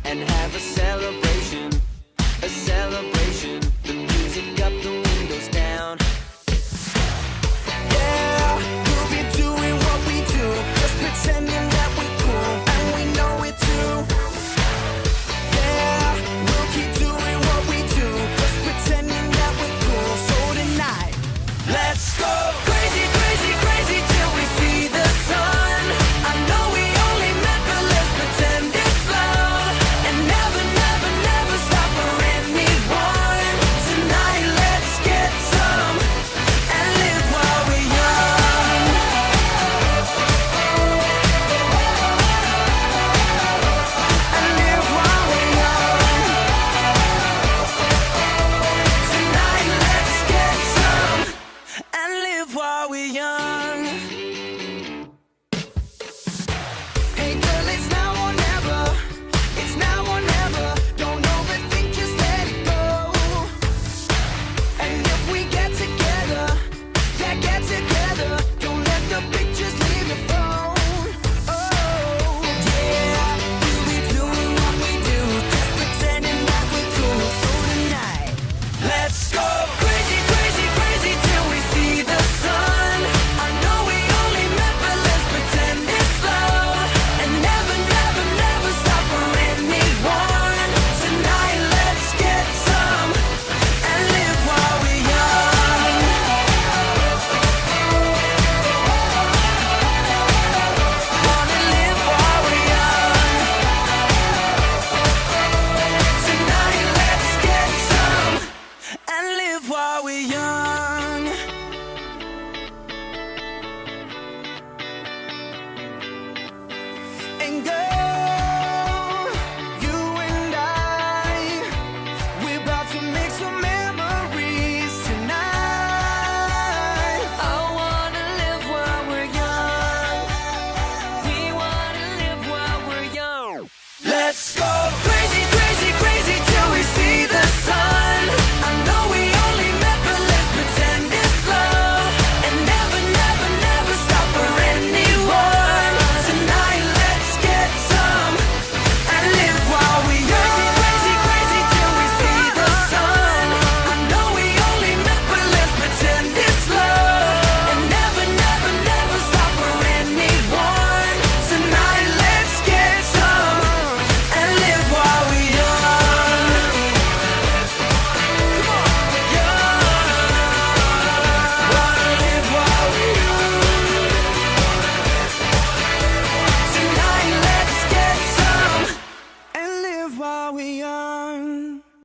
and have a celebration, a celebration. The music up, the windows down. Yeah, we'll be doing what we do, just pretending that we're cool, and we know it too. Yeah, we'll keep doing what we do, just pretending that we're cool. So tonight, let's go crazy, crazy, crazy till we see the sun. I know we only met, but let's pretend it's love, and never, never, never stop for anyone. Tonight, let's get some and live while we're young. And live while we're young. Tonight, let's get some and live while we're young. Hey girl, it's now or never. It's now or never. Don't overthink, just let it go. And if we get together, yeah, get together. Don't let the pictures leave your phone. Oh, yeah, we'll be doing what we do, just pretending that we're cool. So tonight, let's go crazy, crazy, crazy till we see the sun. I know we only met, but let's pretend it's love, and never, never, never stop for anyone. Tonight, let's get some and live while we're young. Wanna live while we're young. Tonight, let's get some and live while we're young. And girl, you and I, we're about to make some memories tonight. I wanna live while we're young. We wanna live while we're young. Let's go.